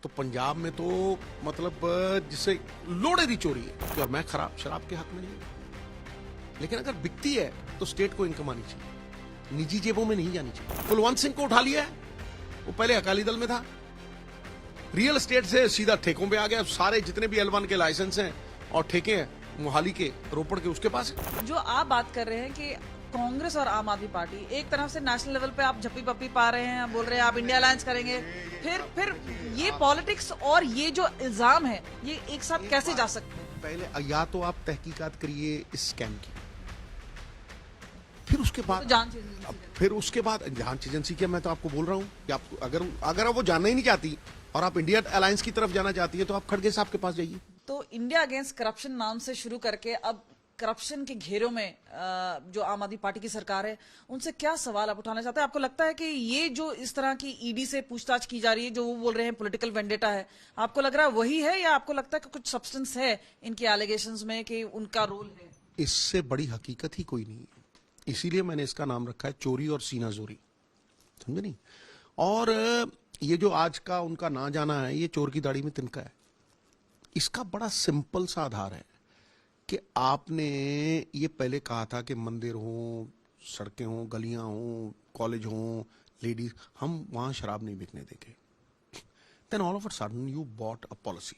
तो पंजाब में तो मतलब जिसे लोड़े दी चोरी है और मैं खराब शराब के हक में नहीं हूं। लेकिन अगर बिकती है तो स्टेट को इनकम आनी चाहिए, निजी जेबों में नहीं जानी चाहिए। कुलवंत सिंह को उठा लिया है, वो पहले अकाली दल में था, रियल एस्टेट से सीधा ठेकों पे आ गया। सारे जितने भी L1 के लाइसेंस हैं और ठेके हैं मोहाली के, रोपड़ के, उसके पास है। जो आप बात कर रहे हैं कि कांग्रेस और आम आदमी पार्टी एक तरफ से नेशनल लेवल पे आप झप्पी पप्पी पा रहे हैं, बोल रहे हैं आप इंडिया अलायंस करेंगे, फिर ये पॉलिटिक्स और ये जो इल्जाम है ये एक साथ कैसे जा सकते हैं? पहले या तो आप तहकीकात करिए इस स्कैम की, फिर उसके बाद तो जांच एजेंसी फिर उसके बाद जांच एजेंसी क्या, मैं तो आपको बोल रहा हूं कि आप अगर वो जानना ही नहीं चाहती और आप इंडिया अलायंस की तरफ जाना चाहती है तो आप खड़गे साहब के पास जाइए। तो इंडिया अगेंस्ट करप्शन नाम से शुरू करके अब करप्शन के घेरों में जो आम आदमी पार्टी की सरकार है उनसे क्या सवाल आप उठाना चाहते हैं? आपको लगता है कि ये जो इस तरह की ईडी से पूछताछ की जा रही है, जो वो बोल रहे हैं पॉलिटिकल वेंडेटा है, आपको लग रहा है वही है या आपको लगता है कि कुछ सब्सटेंस है इनके एलिगेशंस में कि उनका रोल है? इससे बड़ी हकीकत ही कोई नहीं है, इसीलिए मैंने इसका नाम रखा है चोरी और सीना जोरी, समझे नहीं? और ये जो आज का उनका ना जाना है, ये चोर की दाढ़ी में तिनका है। इसका बड़ा सिंपल सा आधार है कि आपने ये पहले कहा था कि मंदिर हो, सड़कें हो, गलियां हो, कॉलेज हो, लेडीज, हम वहां शराब नहीं बिकने देंगे। Then all of a sudden you bought a policy,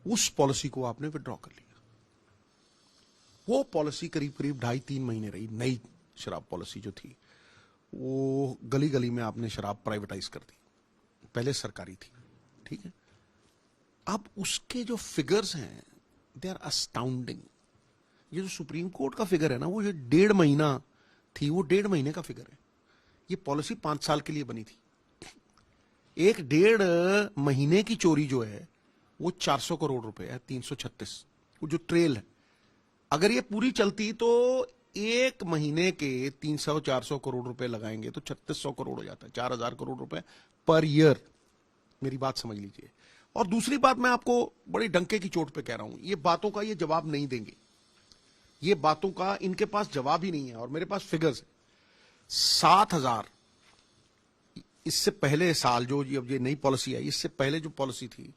उस पॉलिसी को आपने विड्रॉ कर लिया। वो पॉलिसी करीब करीब 2.5-3 महीने रही, नई शराब पॉलिसी जो थी, वो गली गली में आपने शराब प्राइवेटाइज कर दी, पहले सरकारी थी, ठीक है? अब उसके जो फिगर्स हैं दे आर अस्टाउंडिंग। ये जो सुप्रीम कोर्ट का फिगर है ना, वो ये 1.5 महीना थी, वो 1.5 महीने का फिगर है। ये पॉलिसी 5 साल के लिए बनी थी। एक 1.5 महीने की चोरी जो है वो 400 करोड़ रुपए है, 336, वो जो ट्रेल है। अगर ये पूरी चलती तो एक महीने के 300-400 करोड़ रुपए लगाएंगे तो 3600 करोड़ हो जाता है, 4000 करोड़ रुपए पर ईयर। मेरी बात समझ लीजिए। और दूसरी बात मैं आपको बड़ी डंके की चोट पे कह रहा हूं, ये बातों का ये जवाब नहीं देंगे, ये बातों का इनके पास जवाब ही नहीं है। और मेरे पास फिगर्स है, 7000 इससे पहले साल जो ये नई पॉलिसी है, इससे पहले जो पॉलिसी थी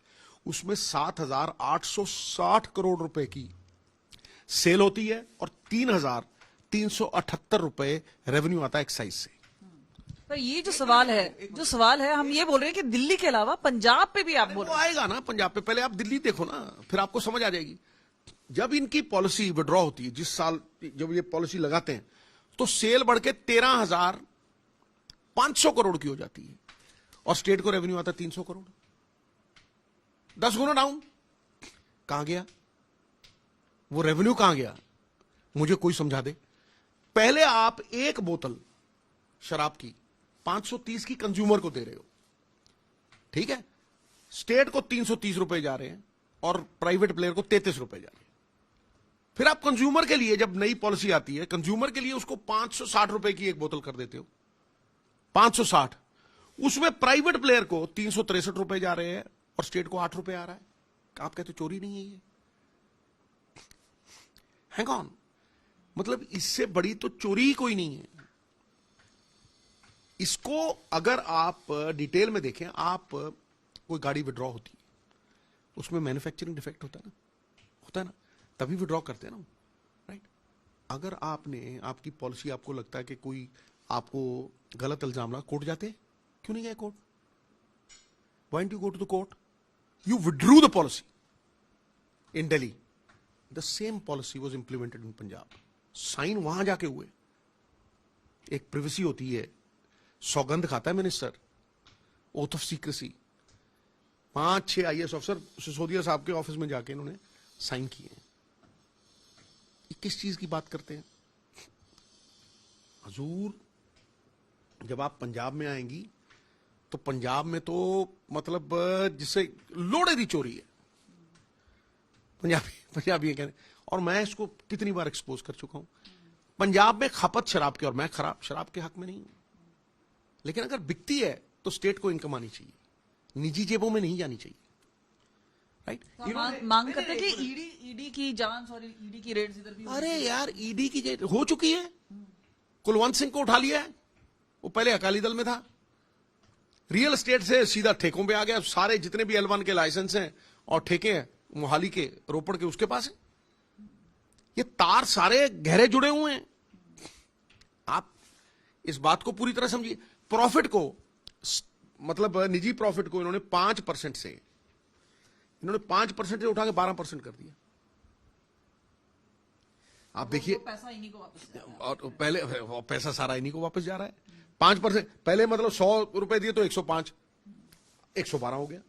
उसमें 7860 करोड़ रुपए की सेल होती है और 3378 रुपए रेवेन्यू आता है एक्साइज से। पर ये जो सवाल है हम ये बोल रहे हैं कि दिल्ली के अलावा पंजाब पे भी आप बोल रहे हैं। आएगा ना पंजाब पे, पहले आप दिल्ली देखो ना, फिर आपको समझ आ जाएगी। जब इनकी पॉलिसी विड्रॉ होती है, जिस साल जब ये पॉलिसी लगाते हैं, तो सेल बढ़ के 13,500 करोड़ की हो जाती है और स्टेट को रेवेन्यू आता है 300 करोड़, 10 गुना डाउन। कहां गया वो रेवेन्यू, कहां गया? मुझे कोई समझा दे। पहले आप एक बोतल शराब की 530 की कंज्यूमर को दे रहे हो, ठीक है? स्टेट को 330 रुपए जा रहे हैं और प्राइवेट प्लेयर को 33 रुपए जा रहे हैं। फिर आप कंज्यूमर के लिए, जब नई पॉलिसी आती है, कंज्यूमर के लिए उसको 560 रुपए की एक बोतल कर देते हो, 560। उसमें प्राइवेट प्लेयर को 363 रुपए जा रहे हैं और स्टेट को 8 रुपए आ रहा है। आप कहते चोरी नहीं है ये? हैंग ऑन, मतलब इससे बड़ी तो चोरी ही कोई नहीं है। इसको अगर आप डिटेल में देखें, आप कोई गाड़ी विड्रॉ होती है, उसमें मैन्युफैक्चरिंग डिफेक्ट होता है ना, तभी विड्रॉ करते हैं ना, राइट? अगर आपकी पॉलिसी, आपको लगता है कि कोई आपको गलत इल्जाम लगा, कोर्ट जाते हैं, क्यों नहीं गए कोर्ट? Why don't you go to the court? You withdrew the policy in Delhi, the same policy was implemented in Punjab, sign वहां जाके हुए। एक प्रिवेसी होती है, सौगंध खाता है minister, oath of secrecy, 5-6 IAS अफसर सिसोदिया साहब के ऑफिस में जाके इन्होंने साइन किए हैं। ये किस चीज की बात करते हैं हजूर? जब आप पंजाब में आएंगी तो पंजाब में तो मतलब जिसे लोड़े दी चोरी है, पंजाबी कहते हैं। और मैं इसको कितनी बार एक्सपोज कर चुका हूं। पंजाब में खपत शराब की, और मैं खराब शराब के हक में नहीं हूं, लेकिन अगर बिकती है तो स्टेट को इनकम आनी चाहिए, निजी जेबों में नहीं जानी चाहिए, राइट? तो मांग करते हैं कि ईडी की जांच और ईडी की रेड्स इधर भी। अरे यार, ईडी की हो चुकी है, कुलवंत सिंह को उठा लिया है, वो पहले अकाली दल में था, रियल एस्टेट से सीधा ठेकों पे आ गया। सारे जितने भी L1 के लाइसेंस हैं और ठेके हैं मोहाली के, रोपड़ के, उसके पास है। ये तार सारे गहरे जुड़े हुए हैं। आप इस बात को पूरी तरह समझिए। प्रॉफिट को, मतलब निजी प्रॉफिट को इन्होंने 5% से उठा के 12% कर दिया। आप देखिए, पैसा इन्हीं को वापस जा रहा है। और पहले पैसा सारा इन्हीं को वापस जा रहा है। 5% पहले, मतलब 100 रुपए दिए तो 105, 112 हो गया,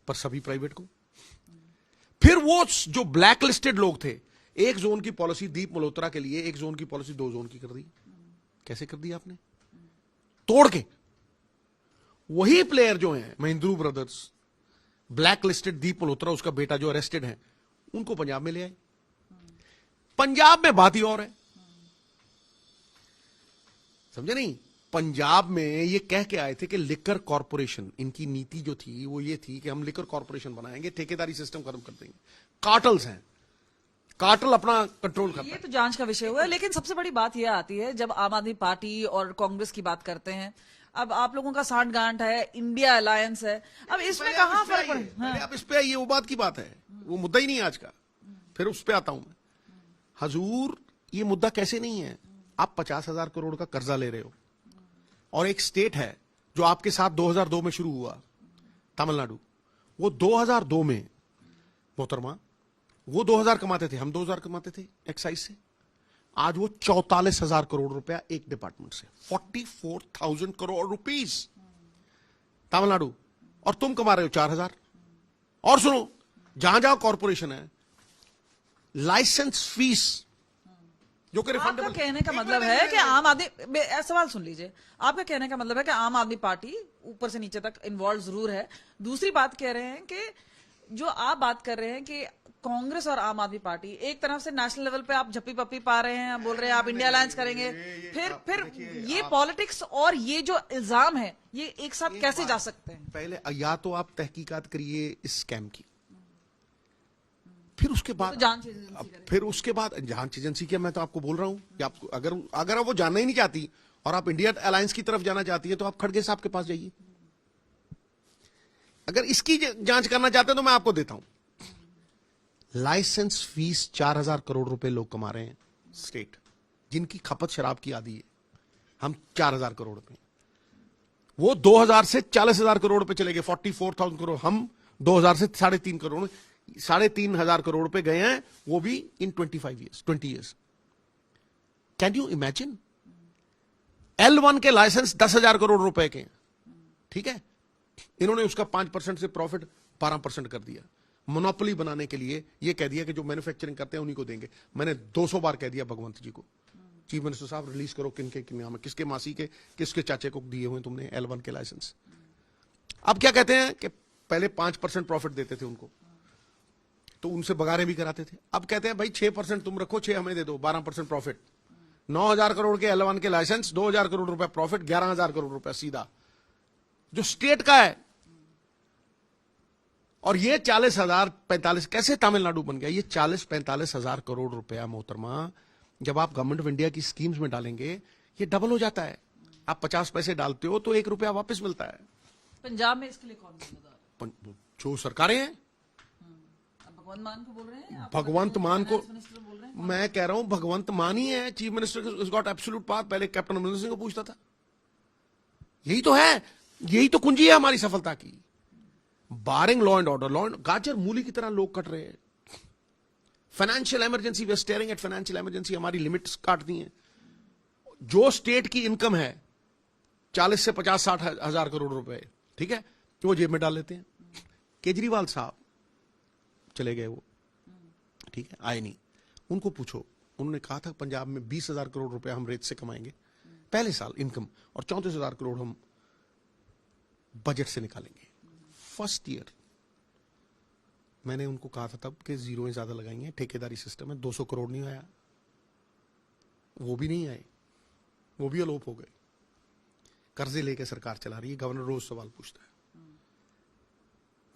पर सभी प्राइवेट को। फिर वो जो ब्लैक लिस्टेड लोग थे, एक जोन की पॉलिसी दीप मल्होत्रा के लिए, एक जोन की पॉलिसी 2 जोन की कर दी। कैसे कर दी आपने? तोड़ के। वही प्लेयर जो हैं महिंद्रू ब्रदर्स, ब्लैक लिस्टेड दीप मल्होत्रा, उसका बेटा जो अरेस्टेड है, उनको पंजाब में ले आए। पंजाब में बात ही और है, समझे नहीं? पंजाब में ये कह के आए थे कि लिकर कॉर्पोरेशन, इनकी नीति जो थी वो ये थी कि हम लिकर कॉर्पोरेशन बनाएंगे, ठेकेदारी सिस्टम खत्म कर देंगे। कार्टल्स हैं, कार्टल अपना कंट्रोल करता ये है। तो जांच का विषय हुआ है, लेकिन सबसे बड़ी बात यह आती है जब आम आदमी पार्टी और कांग्रेस की बात करते हैं। अब आप लोगों का सांठगांठ है, इंडिया अलायंस है, अब इसमें कहां फर्क पड़े? पहले आप इस पे आइए, वो बात की बात है, वो मुद्दा ही नहीं है आज का। फिर उस पे आता हूं मैं। हजूर, ये मुद्दा कैसे नहीं है? आप 50,000 करोड़ का कर्जा ले रहे हो, और एक स्टेट है जो आपके साथ 2002 में शुरू हुआ, तमिलनाडु। वो 2002 में, मोहतरमा, वो 2000 कमाते थे, हम 2000 कमाते थे एक्साइज से। आज वो 44,000 करोड़ रुपया एक डिपार्टमेंट से, 44,000 करोड़ रुपीस तमिलनाडु, और तुम कमा रहे हो 4,000। और सुनो, जहां जहां कॉर्पोरेशन है, लाइसेंस फीस जो कि आपका रिफंडेबल। कहने का मतलब है कि आम आदमी, सवाल सुन लीजिए, आपका कहने का मतलब है कि आम आदमी पार्टी ऊपर से नीचे तक इन्वॉल्व जरूर है। दूसरी बात कह रहे हैं कि जो आप बात कर रहे हैं कि कांग्रेस और आम आदमी पार्टी एक तरफ से नेशनल लेवल पे आप झप्पी पप्पी पा रहे हैं, बोल रहे हैं आप इंडिया अलायंस करेंगे, फिर ये पॉलिटिक्स और ये जो इल्जाम है, ये एक साथ कैसे जा सकते हैं? पहले या तो आप तहकीकात करिए इस स्कैम की, फिर उसके बाद तो जांच एजेंसी करेगी। फिर उसके बाद जांच एजेंसी क्या, मैं तो आपको बोल रहा हूं कि आपको अगर वो जानना ही नहीं चाहती और आप इंडिया अलायंस की तरफ जाना चाहती है, तो आप खड़गे साहब के पास जाइए। अगर इसकी जांच करना चाहते हैं तो मैं आपको देता हूं। लाइसेंस फीस 4,000 करोड़ रुपए लोग कमा रहे हैं स्टेट, जिनकी खपत शराब की आदि है। हम 4,000 करोड़ रुपए, वो 2,000 से 40,000 करोड़ रुपए चले गए, 44,000 करोड़। हम 2,000 से 3.5 करोड़, 3,500 करोड़ रुपए गए हैं, वो भी इन 20 years. Can you imagine? L1 के लाइसेंस 10,000 करोड़ रुपए के, ठीक है, इन्होंने उसका 5% से प्रॉफिट 12% कर दिया। मोनोपोली बनाने के लिए ये कह दिया कि जो मैन्युफैक्चरिंग करते हैं उन्हीं को देंगे। मैंने 200 बार कह दिया भगवंत जी को, चीफ मिनिस्टर साहब रिलीज करो किनके नाम, किसके मासी के, किसके चाचे को दिए हुए तुमने L1 के लाइसेंस। अब क्या कहते हैं कि पहले 5% प्रॉफिट देते थे उनको, तो उनसे बगारे भी कराते थे। अब कहते हैं भाई 6% तुम रखो, 6 हमें दे दो, 12% प्रॉफिट। 9,000 करोड़ के L1 के लाइसेंस, 2,000 करोड़ रुपए प्रॉफिट, 11,000 करोड़ रुपए सीधा जो स्टेट का है। और ये 40,000 45 कैसे तमिलनाडु बन गया? ये 40-45,000 करोड़ रुपया मोहतरमा, जब आप गवर्नमेंट ऑफ इंडिया की स्कीम्स में डालेंगे, ये डबल हो जाता है। आप 50 पैसे डालते हो तो 1 रुपया वापस मिलता है। पंजाब में इसके लिए कौन जिम्मेदार है? जो सरकारें हैं। भगवंत मान को बोल रहे हैं आप? भगवंत मान को, फाइनेंस मिनिस्टर बोल रहे हैं? मैं कह रहा हूं भगवंत मान ही है chief minister is got absolute power. पहले कैप्टन अमरिंदर सिंह को पूछता था। यही तो है, यही तो कुंजी है हमारी सफलता की। Barring law and order, law and गाजर मूली की तरह लोग कट रहे हैं। Financial emergency, we are staring at financial emergency, हमारी लिमिट्स काट दी हैं। जो स्टेट की इनकम है 40 से 50-60 हजार करोड़ रुपए, ठीक है, तो वो जेब में डाल लेते हैं। केजरीवाल साहब चले गए, वो ठीक है, आए नहीं। उनको पूछो, उन्होंने कहा था पंजाब में 20,000 करोड़ रुपए हम रेत से कमाएंगे पहले साल इनकम, और 34,000 करोड़ हम बजट से निकालेंगे फर्स्ट ईयर। मैंने उनको कहा था तब कि जीरो ज्यादा लगाएंगे, ठेकेदारी सिस्टम है। 200 करोड़ नहीं आया, वो भी नहीं आए, वो भी अलोप हो गए। कर्जे लेके सरकार चला रही है, गवर्नर रोज सवाल पूछता है।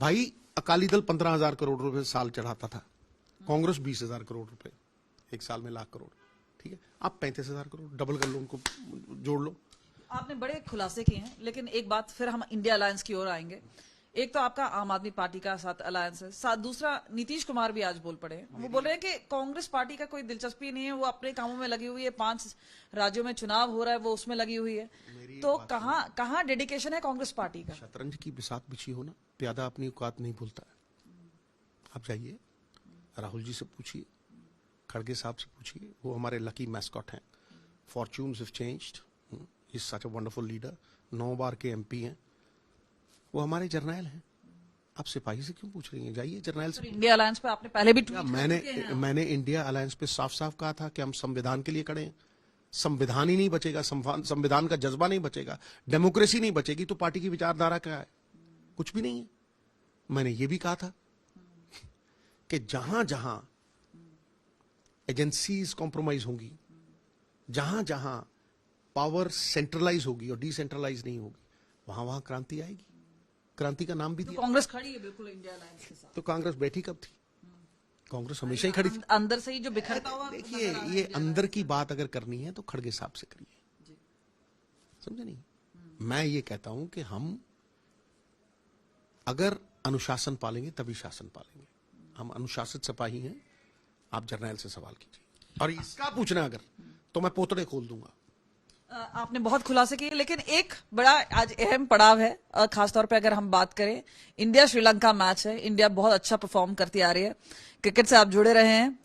भाई अकाली दल 15,000 करोड़ रुपए साल चढ़ाता था, कांग्रेस 20,000 करोड़ रुपए एक साल में, लाख करोड़, ठीक है। आप 35,000 करोड़ डबल कर लो, उनको जोड़ लो। आपने बड़े खुलासे किए हैं, लेकिन एक बात फिर हम इंडिया अलायंस की ओर आएंगे। एक तो आपका आम आदमी पार्टी का साथ अलायंस है, साथ दूसरा नीतीश कुमार भी आज बोल पड़े हैं। वो बोल रहे हैं कि कांग्रेस पार्टी का कोई दिलचस्पी नहीं है, वो अपने कामों में लगी हुई है, 5 राज्यों में चुनाव हो रहा है, वो उसमें लगी हुई है। तो कहाँ डेडिकेशन है कांग्रेस पार्टी का? शतरंज की बिसात बिछी हो ना, प्यादा अपनी औकात नहीं भूलता है। आप जाइए, राहुल जी से पूछिए, खड़गे साहब से पूछिए, वो हमारे लकी मैस्कॉट हैं। Fortunes have changed, he is such a wonderful leader, 9 बार के एमपी हैं, वो हमारे जर्नैल हैं। आप सिपाही से क्यों पूछ रही हैं? जाइए जर्नैल से। इंडिया अलायंस पे आपने पहले भी या ट्वीट कर चुके हैं। मैंने इंडिया अलायंस पे साफ साफ कहा था कि हम संविधान के लिए खड़े हैं। संविधान ही नहीं बचेगा, संविधान का जज्बा नहीं बचेगा, डेमोक्रेसी नहीं बचेगी, तो पार्टी की विचारधारा क्या है? कुछ भी नहीं है। मैंने ये भी कहा था कि जहां जहां एजेंसीज कॉम्प्रोमाइज होंगी, जहां जहां पावर सेंट्रलाइज होगी और डिसेंट्रलाइज नहीं होगी, वहां वहां क्रांति आएगी। क्रांति का नाम भी तो दिया। कांग्रेस खड़ी है बिल्कुल इंडिया अलायंस के साथ। तो कांग्रेस बैठी कब थी? कांग्रेस हमेशा ही खड़ी थी। अंदर से ही जो बिखरता हुआ देखिए, ये अंदर की बात अगर करनी है तो खड़गे साहब से करिए, समझे नहीं? मैं ये कहता हूं कि हम अगर अनुशासन पालेंगे तभी शासन पालेंगे। हम अनुशासित सिपाही हैं। आप जर्नैल से सवाल कीजिए, और इसका पूछना अगर, तो मैं पोतड़े खोल दूंगा। आपने बहुत खुलासे किए, लेकिन एक बड़ा आज अहम पड़ाव है, खासतौर पे अगर हम बात करें, इंडिया श्रीलंका मैच है। इंडिया बहुत अच्छा परफॉर्म करती आ रही है, क्रिकेट से आप जुड़े रहे हैं,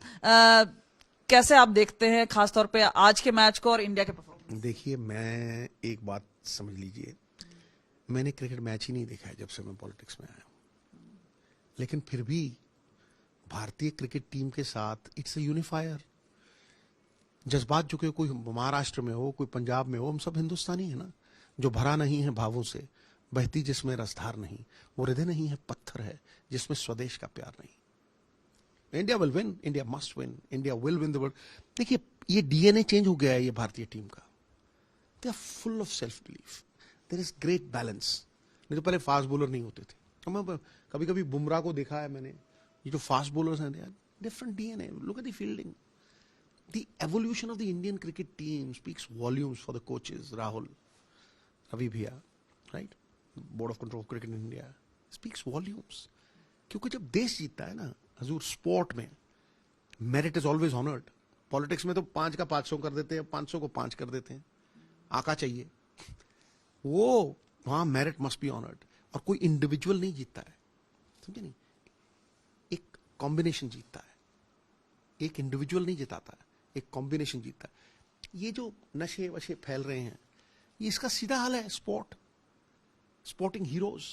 कैसे आप देखते हैं खासतौर पे आज के मैच को और इंडिया के परफॉर्मेंस? देखिए, मैं एक बात समझ लीजिए, मैंने क्रिकेट मैच ही नहीं देखा है जब से मैं पॉलिटिक्स में आया हूं, लेकिन फिर भी भारतीय क्रिकेट टीम के साथ इट्स अ यूनिफायर। जज्बात जो कि कोई महाराष्ट्र में हो, कोई पंजाब में हो, हम सब हिंदुस्तानी है ना। जो भरा नहीं है भावों से, बहती जिसमें रसधार नहीं, वो हृदय नहीं है, पत्थर है जिसमें स्वदेश का प्यार नहीं। India will win, India must win, India will win the world. देखिए, ये डीएनए चेंज हो गया है ये भारतीय टीम का। They are full of self belief, there is great balance. नहीं तो पहले फास्ट बॉलर नहीं होते थे। मैं कभी कभी बुमराह को देखा है मैंने, ये जो फास्ट बॉलर्स हैं, they are different DNA. Look at the fielding. The evolution of the Indian cricket team speaks volumes for the coaches, Rahul, Ravi Bhaiya, right? Board of Control of Cricket in India speaks volumes. क्योंकि जब देश जीतता है ना हजूर, sport में merit is always honoured. Politics में तो 5 का 500 कर देते हैं, 500 को 5 कर देते हैं। आका चाहिए, वो वहां मेरिट मस्ट बी ऑनर्ड। और कोई इंडिविजुअल नहीं जीतता है, समझे नहीं? एक कॉम्बिनेशन जीतता है, एक इंडिविजुअल नहीं जिताता है, एक कॉम्बिनेशन जीतता है। ये जो नशे वशे फैल रहे हैं, ये इसका सीधा हाल है। Sporting heroes,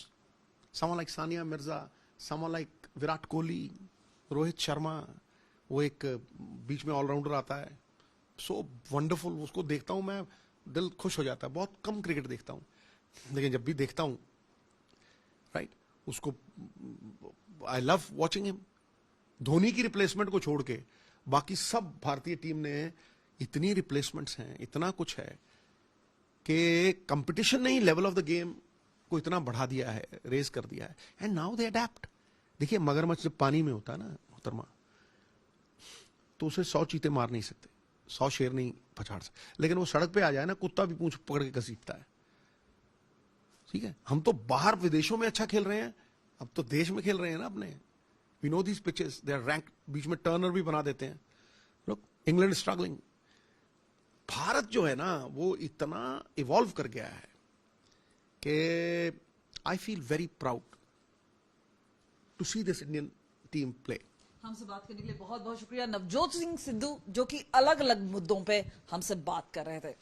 someone like Sania Mirza, someone like Virat Kohli, Rohit Sharma, वो एक बीच में ऑलराउंडर आता है, सो वंडरफुल। उसको देखता हूं मैं, दिल खुश हो जाता है। बहुत कम क्रिकेट देखता हूं, लेकिन जब भी देखता हूं, राइट, उसको I love watching him. Dhoni की रिप्लेसमेंट को छोड़ के बाकी सब भारतीय टीम ने इतनी रिप्लेसमेंट्स हैं, इतना कुछ है कि कंपटीशन नहीं, लेवल ऑफ द गेम को इतना बढ़ा दिया है, रेज कर दिया है, एंड नाउ दे अडैप्ट। देखिए, मगरमच्छ जब पानी में होता है ना मोहतरमा, तो उसे 100 चीते मार नहीं सकते, 100 शेर नहीं पछाड़ सकते, लेकिन वो सड़क पे आ जाए ना, कुत्ता भी पूंछ पकड़ के घसीटता है। ठीक है, हम तो बाहर विदेशों में अच्छा खेल रहे हैं, अब तो देश में खेल रहे हैं ना अपने। We know these pitches, they are ranked, बीच में टर्नर भी बना देते हैं। Look, England is struggling. Bharat जो है ना, वो इतना इवॉल्व कर गया है कि I feel very proud to see this Indian team play. हमसे बात करने के लिए बहुत बहुत शुक्रिया नवजोत सिंह सिद्धू, जो कि अलग अलग मुद्दों पे हमसे बात कर रहे थे।